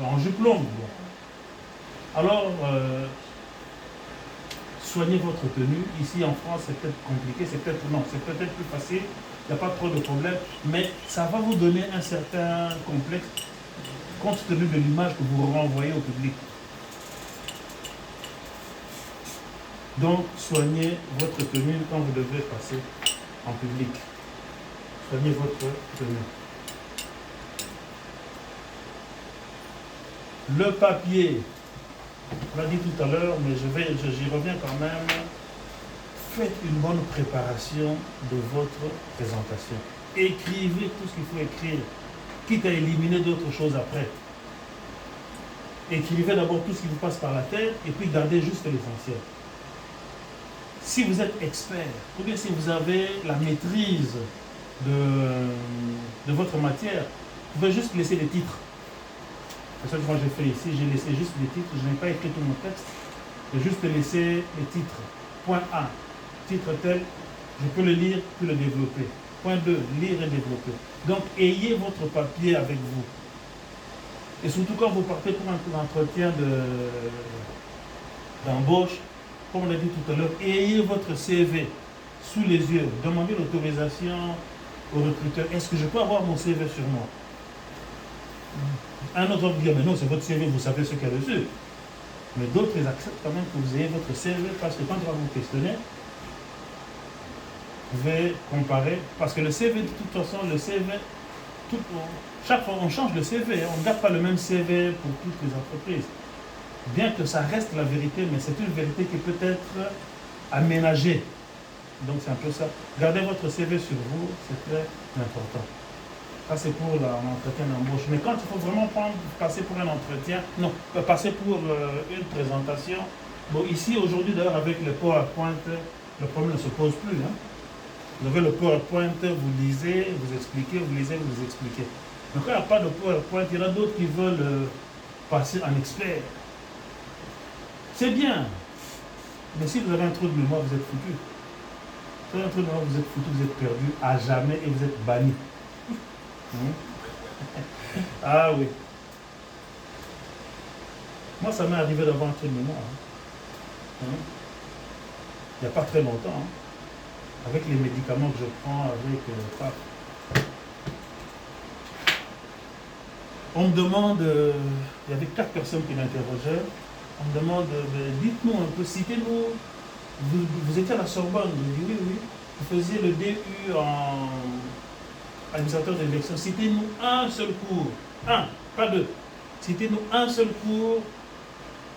en jupe longue. Alors, soignez votre tenue. Ici en France, c'est peut-être compliqué, c'est peut-être plus facile. Il n'y a pas trop de problèmes, mais ça va vous donner un certain complexe compte tenu de l'image que vous renvoyez au public. Donc, soignez votre tenue quand vous devez passer en public. Soignez votre tenue. Le papier, on l'a dit tout à l'heure, mais j'y reviens quand même. Faites une bonne préparation de votre présentation. Écrivez tout ce qu'il faut écrire, quitte à éliminer d'autres choses après. Écrivez d'abord tout ce qui vous passe par la tête et puis gardez juste l'essentiel. Si vous êtes expert, ou bien si vous avez la maîtrise de votre matière, vous pouvez juste laisser les titres. C'est ça que moi j'ai fait ici, j'ai laissé juste les titres, je n'ai pas écrit tout mon texte, j'ai juste laissé les titres. Point A. Titre tel, je peux le lire puis le développer. Point 2, lire et développer. Donc, ayez votre papier avec vous. Et surtout quand vous partez pour un entretien d'embauche, comme on l'a dit tout à l'heure, ayez votre CV sous les yeux. Demandez l'autorisation au recruteur. Est-ce que je peux avoir mon CV sur moi? Un autre va dire, mais non, c'est votre CV, vous savez ce qu'il y a dessus. Mais d'autres, ils acceptent quand même que vous ayez votre CV parce que quand on va vous questionner, vous pouvez comparer, parce que le CV, de toute façon, le CV, chaque fois on change le CV, on ne garde pas le même CV pour toutes les entreprises. Bien que ça reste la vérité, mais c'est une vérité qui peut être aménagée. Donc c'est un peu ça. Gardez votre CV sur vous, c'est très important. Ça c'est pour l'entretien d'embauche. Mais quand il faut vraiment passer pour un entretien, non, passer pour une présentation. Bon, ici aujourd'hui d'ailleurs avec le PowerPoint, le problème ne se pose plus. Hein. Vous avez le PowerPoint, vous lisez, vous expliquez, vous lisez, vous expliquez. Donc quand il n'y a pas de PowerPoint, il y en a d'autres qui veulent passer en expert. C'est bien. Mais si vous avez un trou de mémoire, vous êtes foutu. Si vous avez un trou de mémoire, vous êtes foutu, vous êtes perdu à jamais et vous êtes banni. Ah oui. Moi, ça m'est arrivé d'avoir un trou de mémoire. Il n'y a pas très longtemps. Hein. Avec les médicaments que je prends, avec on me demande, il y avait 4 personnes qui m'interrogeaient, on me demande, dites-nous un peu, citez-nous, vous étiez à la Sorbonne, je dis oui, oui, vous faisiez le DU en administrateur d'élection, citez-nous un seul cours, un, pas deux, citez-nous un seul cours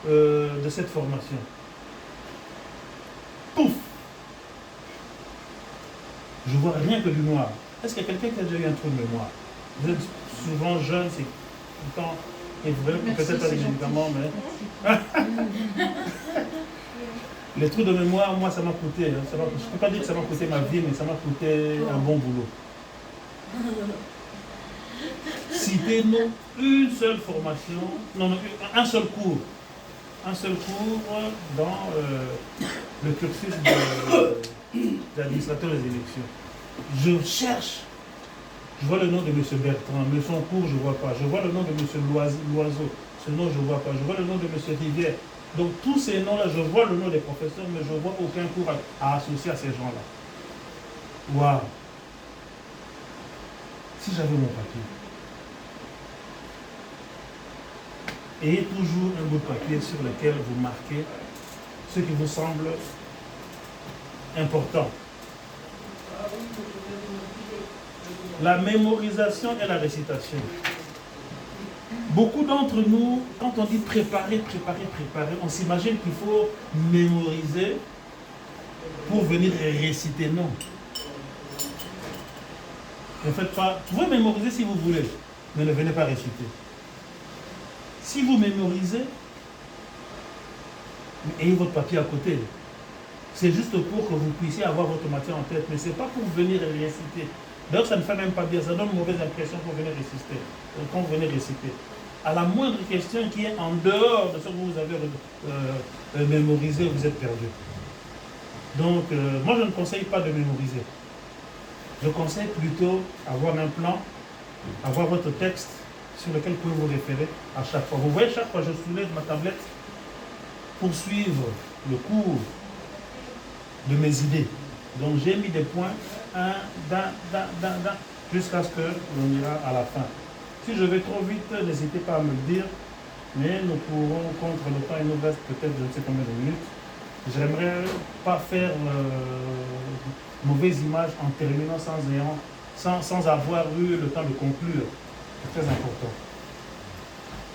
de cette formation. Pouf! Je vois rien que du noir. Est-ce qu'il y a quelqu'un qui a déjà eu un trou de mémoire? Vous êtes souvent jeune, c'est tout le temps. Et vous voyez peut-être pas les médicaments, mais. Les trous de mémoire, moi, ça m'a coûté. Je ne peux pas dire que ça m'a coûté ma vie, mais ça m'a coûté un bon boulot. Citez-nous une seule formation, non, un seul cours un seul cours dans le cursus d'administrateur des élections. Je cherche, je vois le nom de M. Bertrand, mais son cours je ne vois pas. Je vois le nom de M. Loiseau, ce nom je ne vois pas. Je vois le nom de M. Rivière. Donc tous ces noms-là, je vois le nom des professeurs, mais je ne vois aucun cours à associer à ces gens-là. Waouh! Si j'avais mon papier. Ayez toujours un bout de papier sur lequel vous marquez ce qui vous semble important. La mémorisation et la récitation. Beaucoup d'entre nous, quand on dit préparer, on s'imagine qu'il faut mémoriser pour venir réciter. Non. Ne faites pas. Vous pouvez mémoriser si vous voulez, mais ne venez pas réciter. Si vous mémorisez, ayez votre papier à côté. C'est juste pour que vous puissiez avoir votre matière en tête, mais ce n'est pas pour venir réciter. D'ailleurs, ça ne fait même pas bien, ça donne une mauvaise impression pour venir réciter. Quand vous venez réciter. À la moindre question qui est en dehors de ce que vous avez mémorisé, vous êtes perdu. Donc, moi, je ne conseille pas de mémoriser. Je conseille plutôt avoir un plan, avoir votre texte sur lequel vous pouvez vous référer à chaque fois. Vous voyez, chaque fois je soulève ma tablette pour suivre le cours de mes idées. Donc j'ai mis des points, jusqu'à ce que l'on ira à la fin. Si je vais trop vite, n'hésitez pas à me le dire, mais nous pourrons, contre le temps, il nous reste peut-être je ne sais combien de minutes. J'aimerais pas faire mauvaise image en terminant sans avoir eu le temps de conclure. C'est très important.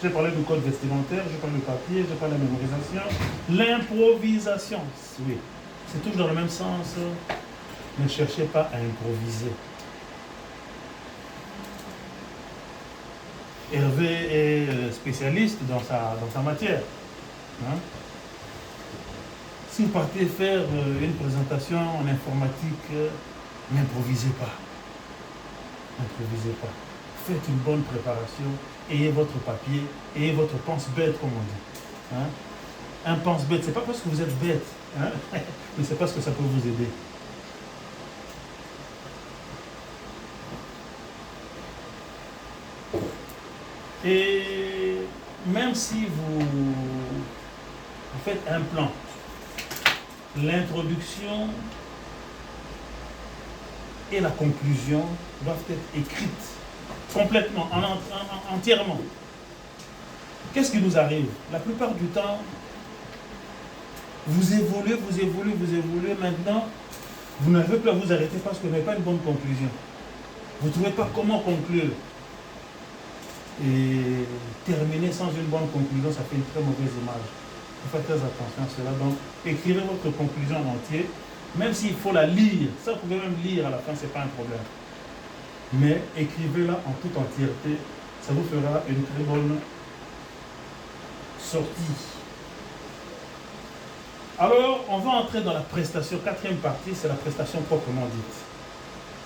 J'ai parlé du code vestimentaire, j'ai parlé du papier, j'ai parlé de la mémorisation. L'improvisation, oui, c'est toujours dans le même sens. Ne cherchez pas à improviser. Hervé est spécialiste dans sa matière. Hein? Si vous partez faire une présentation en informatique, n'improvisez pas. N'improvisez pas. Faites une bonne préparation, ayez votre papier, ayez votre pense-bête, comme on dit. Hein? Un pense-bête, c'est pas parce que vous êtes bête, hein? Mais c'est parce que ça peut vous aider. Et même si vous faites un plan, l'introduction et la conclusion doivent être écrites complètement, entièrement. Qu'est-ce qui nous arrive? La plupart du temps, vous évoluez, maintenant, vous n'arrivez plus à vous arrêter parce que vous n'avez pas une bonne conclusion. Vous ne trouvez pas comment conclure. Et terminer sans une bonne conclusion, ça fait une très mauvaise image. Il faut faire très attention à cela. Donc, écrivez votre conclusion en entier, même s'il faut la lire. Ça, vous pouvez même lire à la fin, ce n'est pas un problème. Mais écrivez-la en toute entièreté. Ça vous fera une très bonne sortie. Alors, on va entrer dans la prestation. Quatrième partie, c'est la prestation proprement dite.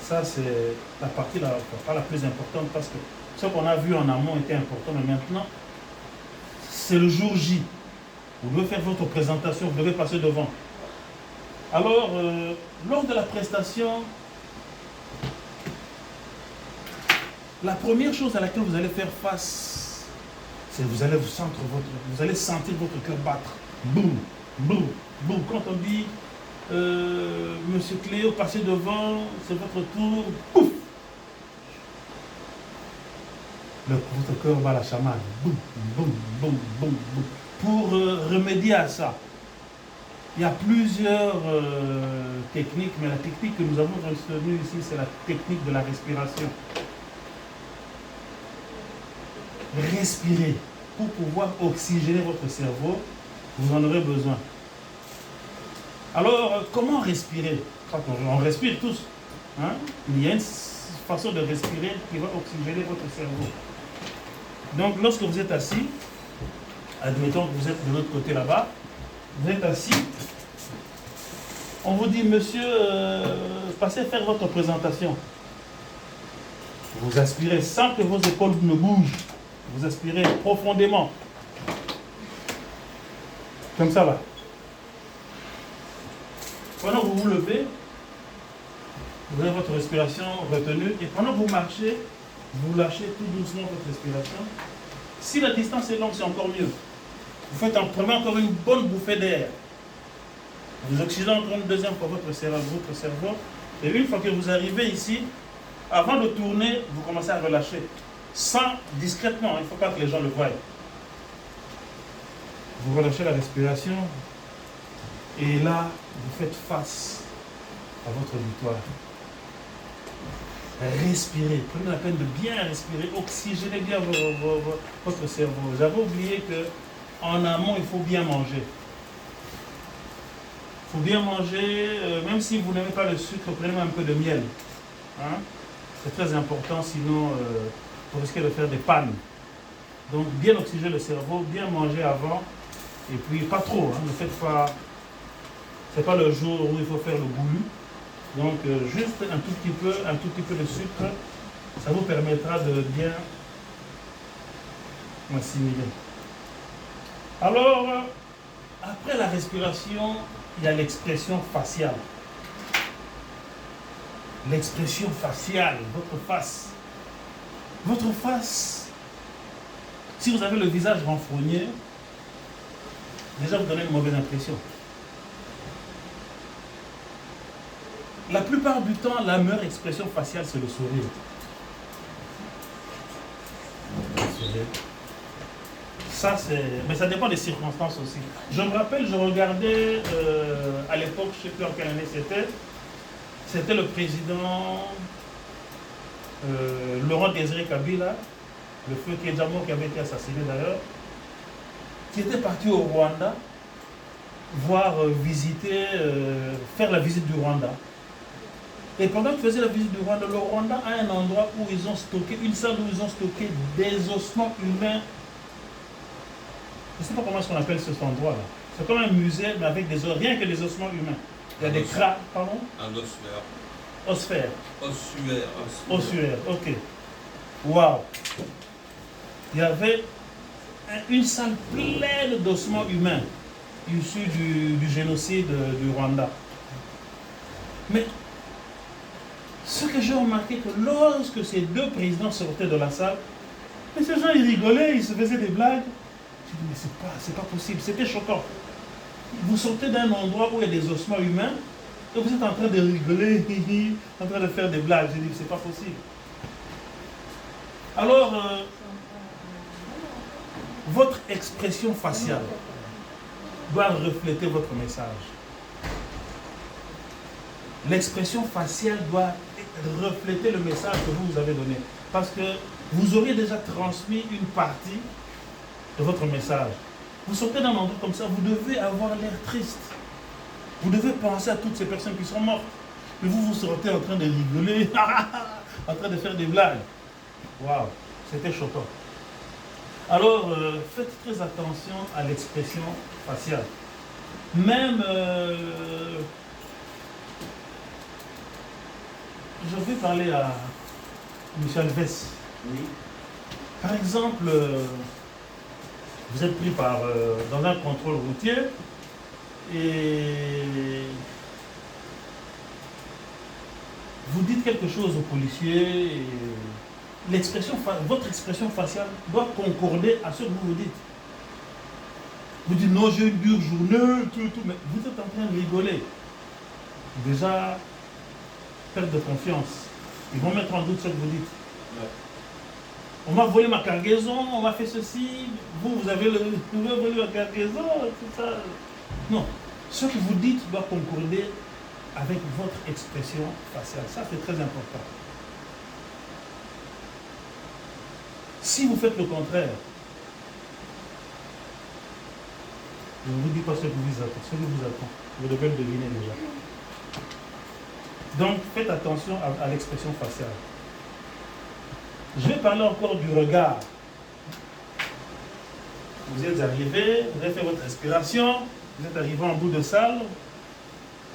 Ça, c'est la partie pas la plus importante parce que ce qu'on a vu en amont était important, mais maintenant, c'est le jour J. Vous devez faire votre présentation, vous devez passer devant. Alors, lors de la prestation, la première chose à laquelle vous allez faire face, c'est que vous allez sentir votre cœur battre. Boum, boum, boum. Quand on dit, Monsieur Cléo, passez devant, c'est votre tour, pouf. Votre cœur va à la chamade. Boum, boum, boum, boum, boum. Pour remédier à ça, il y a plusieurs techniques, mais la technique que nous avons retenue ici, c'est la technique de la respiration. Respirez. Pour pouvoir oxygéner votre cerveau, vous en aurez besoin. Alors, comment respirer? On respire tous. Hein? Il y a une façon de respirer qui va oxygéner votre cerveau. Donc, lorsque vous êtes assis, admettons que vous êtes de l'autre côté là-bas, vous êtes assis, on vous dit, monsieur, passez faire votre présentation. Vous aspirez sans que vos épaules ne bougent. Vous aspirez profondément. Comme ça là. Pendant que vous vous levez, vous avez votre respiration retenue et pendant que vous marchez, vous lâchez tout doucement votre respiration. Si la distance est longue, c'est encore mieux. Prenez encore une bonne bouffée d'air. Vous oxygénez encore une deuxième fois votre cerveau. Et une fois que vous arrivez ici, avant de tourner, vous commencez à relâcher. Discrètement, il ne faut pas que les gens le voient. Vous relâchez la respiration. Et là, vous faites face à votre victoire. Respirez, prenez la peine de bien respirer, oxygénez bien votre cerveau. J'avais oublié qu'en amont, il faut bien manger. Il faut bien manger, même si vous n'aimez pas le sucre, prenez un peu de miel. Hein? C'est très important, sinon vous risquez de faire des pannes. Donc bien oxygéner le cerveau, bien manger avant, et puis pas trop, hein, ne faites pas... C'est pas le jour où il faut faire le goulu. Donc juste un tout petit peu de sucre, ça vous permettra de bien assimiler. Alors, après la respiration, il y a l'expression faciale. L'expression faciale, votre face. Votre face, si vous avez le visage renfrogné, déjà vous donnez une mauvaise impression. La plupart du temps, la meilleure expression faciale, c'est le sourire. Ça, mais ça dépend des circonstances aussi. Je me rappelle, je regardais à l'époque, je ne sais plus en quelle année c'était. C'était le président Laurent Désiré Kabila, le feu Kedjamo qui avait été assassiné d'ailleurs, qui était parti au Rwanda faire la visite du Rwanda. Et pendant qu'il faisait la visite du Rwanda, le Rwanda a un endroit où ils ont stocké, une salle où ils ont stocké des ossements humains. Je ne sais pas comment est-ce qu'on appelle cet endroit-là. C'est comme un musée, mais avec rien que des ossements humains. Il y a des crânes, pardon? Un ossuaire. Ossuaire. Ossuaire. Ossuaire, ok. Waouh. Il y avait une salle pleine d'ossements humains issus du génocide du Rwanda. Mais ce que j'ai remarqué, que lorsque ces deux présidents sortaient de la salle, mais ces gens ils rigolaient, ils se faisaient des blagues. J'ai dit mais c'est pas possible, c'était choquant. Vous sortez d'un endroit où il y a des ossements humains et vous êtes en train de rigoler, en train de faire des blagues. J'ai dit c'est pas possible. Alors, votre expression faciale doit refléter votre message. L'expression faciale doit refléter le message que vous avez donné. Parce que vous auriez déjà transmis une partie de votre message. Vous sortez d'un endroit comme ça, vous devez avoir l'air triste. Vous devez penser à toutes ces personnes qui sont mortes. Mais vous vous sortez en train de rigoler, en train de faire des blagues. Waouh, c'était choquant. Alors, faites très attention à l'expression faciale. Même... je vais parler à M. Alves. Oui. Par exemple, vous êtes pris dans un contrôle routier et vous dites quelque chose au policier et votre expression faciale doit concorder à ce que vous dites. Vous dites non, j'ai une dure journée, tout, mais vous êtes en train de rigoler. Déjà, perte de confiance. Ils vont mettre en doute ce que vous dites. Ouais. On m'a volé ma cargaison, on m'a fait ceci, vous avez volé ma cargaison, tout ça. Non, ce que vous dites doit concorder avec votre expression faciale. Ça, c'est très important. Si vous faites le contraire, je ne vous dis pas ce que vous attend. Vous devez le deviner déjà. Donc, faites attention à l'expression faciale. Je vais parler encore du regard. Vous êtes arrivé, vous avez fait votre respiration, vous êtes arrivé en bout de salle,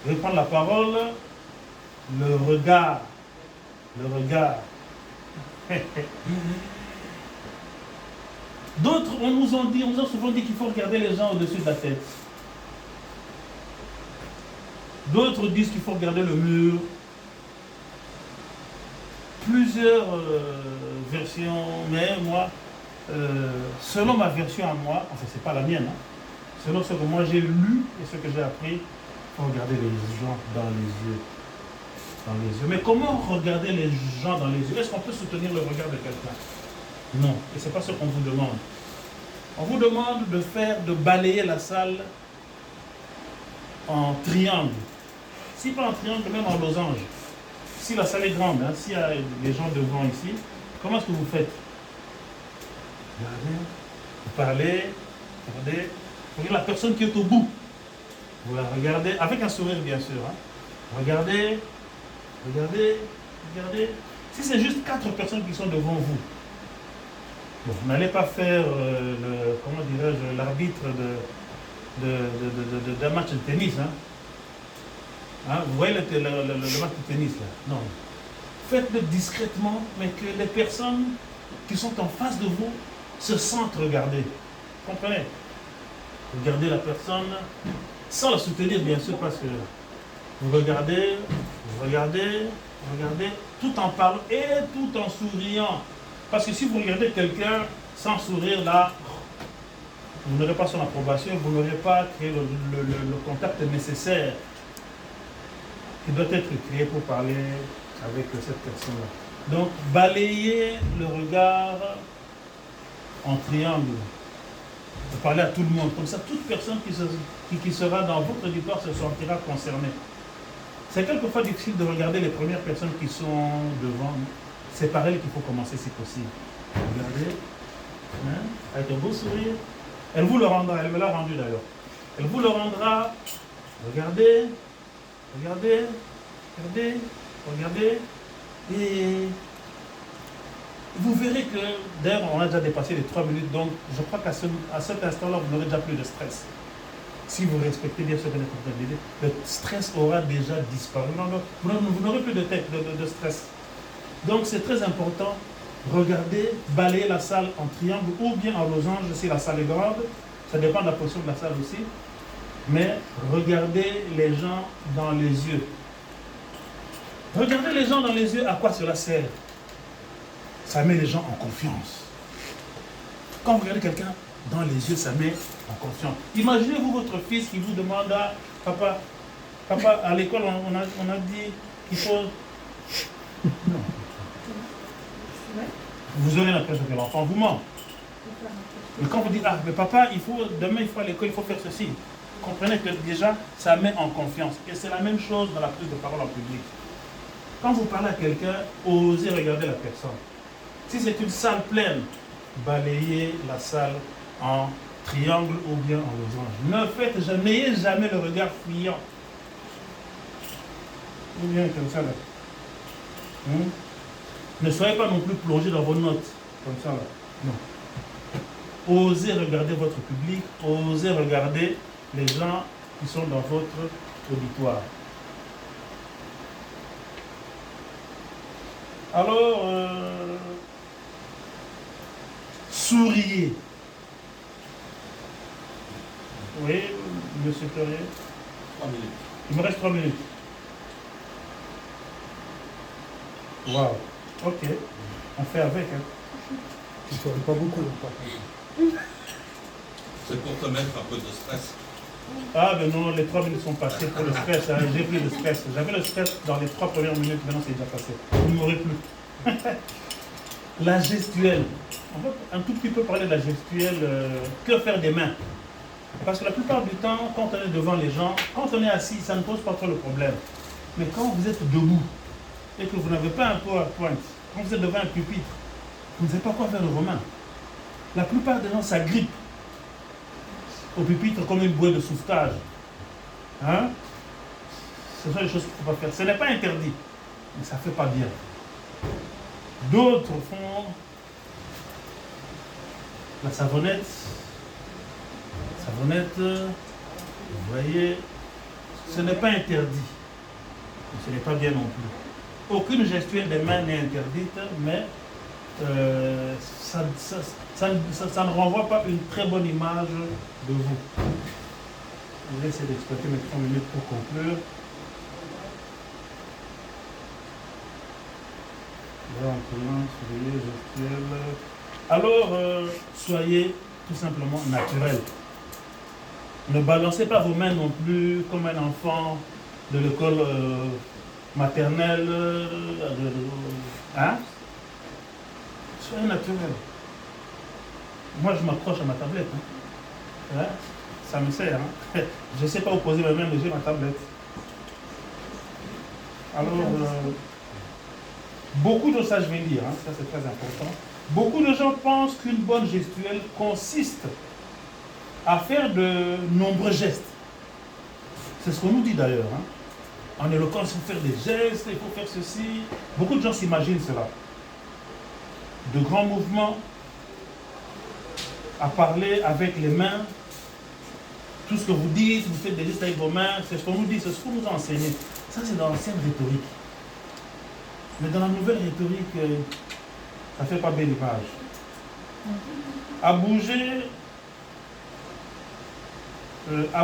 vous allez prendre la parole. Le regard. Le regard. D'autres, on nous a souvent dit qu'il faut regarder les gens au-dessus de la tête. D'autres disent qu'il faut regarder le mur. Plusieurs versions, mais moi, selon ma version à moi, enfin c'est pas la mienne, hein, selon ce que moi j'ai lu et ce que j'ai appris, il faut regarder les gens dans les yeux. Dans les yeux. Mais comment regarder les gens dans les yeux? Est-ce qu'on peut soutenir le regard de quelqu'un? Non, et c'est pas ce qu'on vous demande. On vous demande de balayer la salle en triangle. Si pas en triangle, même en losange. Si la salle est grande, hein, s'il y a des gens devant ici, comment est-ce que vous faites? Regardez, vous parlez, regardez la personne qui est au bout. Vous la regardez, avec un sourire bien sûr. Hein. Regardez, regardez, regardez. Si c'est juste 4 personnes qui sont devant vous, bon, vous n'allez pas faire comment dirais-je, l'arbitre d'un match de tennis. Hein. Hein, vous voyez le match de tennis là? Non. Faites-le discrètement, mais que les personnes qui sont en face de vous se sentent regarder. Comprenez? Regardez la personne sans la soutenir bien sûr parce que vous regardez, tout en parlant et tout en souriant. Parce que si vous regardez quelqu'un sans sourire là, vous n'aurez pas son approbation, vous n'aurez pas créé le contact nécessaire qui doit être créé pour parler avec cette personne-là. Donc, balayez le regard en triangle. Vous parlez à tout le monde. Comme ça, toute personne qui sera dans votre auditoire se sentira concernée. C'est quelquefois difficile de regarder les premières personnes qui sont devant. C'est par elles qu'il faut commencer si possible. Regardez, hein, avec un beau sourire. Elle vous le rendra, elle me l'a rendu d'ailleurs. Elle vous le rendra. Regardez. Regardez, regardez, regardez, et vous verrez que, d'ailleurs on a déjà dépassé les 3 minutes, donc je crois qu'à cet instant-là, vous n'aurez déjà plus de stress. Si vous respectez bien ce que vous avez dit, le stress aura déjà disparu. Vous n'aurez plus de stress. Donc c'est très important, regardez, balayez la salle en triangle ou bien en losange si la salle est grande, ça dépend de la position de la salle aussi. Mais regardez les gens dans les yeux. Regardez les gens dans les yeux, à quoi cela sert? Ça met les gens en confiance. Quand vous regardez quelqu'un dans les yeux, ça met en confiance. Imaginez-vous votre fils qui vous demande à papa, à l'école, on a dit qu'il faut... Non. Vous aurez l'impression que l'enfant vous ment. Mais quand vous dites, ah, mais papa, demain il faut à l'école, il faut faire ceci. Comprenez que déjà, ça met en confiance. Et c'est la même chose dans la prise de parole en public. Quand vous parlez à quelqu'un, osez regarder la personne. Si c'est une salle pleine, balayez la salle en triangle ou bien en losange. N'ayez jamais le regard fuyant. Ou bien comme ça là. Ne soyez pas non plus plongé dans vos notes. Comme ça là. Non. Osez regarder votre public, osez regarder les gens qui sont dans votre auditoire. Alors, souriez. Oui, monsieur Perrier? 3 minutes. Il me reste 3 minutes. Waouh, ok. On fait avec. Hein. Tu ne souris pas beaucoup, par contre. C'est pour te mettre un peu de stress. Ah ben non, les 3 minutes sont passées pour le stress, hein. J'ai pris le stress. J'avais le stress dans les 3 premières minutes, maintenant c'est déjà passé. Vous ne m'aurez plus. La gestuelle. On va un tout petit peu parler de la gestuelle. Que faire des mains? Parce que la plupart du temps, quand on est devant les gens, quand on est assis, ça ne pose pas trop le problème. Mais quand vous êtes debout et que vous n'avez pas un PowerPoint, quand vous êtes devant un pupitre, vous ne savez pas quoi faire de vos mains. La plupart des gens s'agrippent au pupitre comme une bouée de sauvetage. Hein? Ce sont des choses qu'il ne faut pas faire. Ce n'est pas interdit, mais ça ne fait pas bien. D'autres font la savonnette. Savonnette, vous voyez, ce n'est pas interdit, mais ce n'est pas bien non plus. Aucune gestuelle des mains n'est interdite, mais ça ne renvoie pas une très bonne image de vous. Je vais essayer d'exploiter mes 3 minutes pour conclure. Alors, soyez tout simplement naturel. Ne balancez pas vos mains non plus comme un enfant de l'école maternelle. Hein? Soyez naturel. Moi, je m'accroche à ma tablette. Hein? Ça me sert. Hein? Je ne sais pas où poser mes mains, mais j'ai ma tablette. Alors, beaucoup de ça, je vais lire, hein, ça c'est très important. Beaucoup de gens pensent qu'une bonne gestuelle consiste à faire de nombreux gestes. C'est ce qu'on nous dit d'ailleurs. Hein. En éloquence, il faut faire des gestes, il faut faire ceci. Beaucoup de gens s'imaginent cela. De grands mouvements, à parler avec les mains. Tout ce que vous dites, vous faites des gestes avec vos mains, c'est ce qu'on nous dit, c'est ce qu'on nous a enseigné. Ça, c'est dans l'ancienne rhétorique. Mais dans la nouvelle rhétorique, ça ne fait pas belle image. À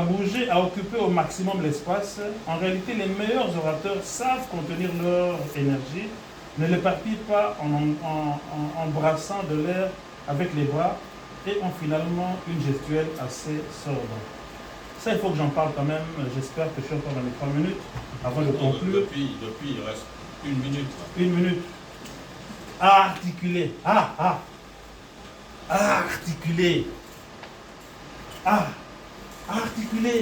bouger, à occuper au maximum l'espace. En réalité, les meilleurs orateurs savent contenir leur énergie, ne l'éparpillent pas en brassant de l'air avec les bras et ont finalement une gestuelle assez sobre. Ça, il faut que j'en parle quand même. J'espère que je suis encore dans les 3 minutes avant de conclure. Depuis, il reste 1 minute. 1 minute. Articuler. Articuler. Articuler.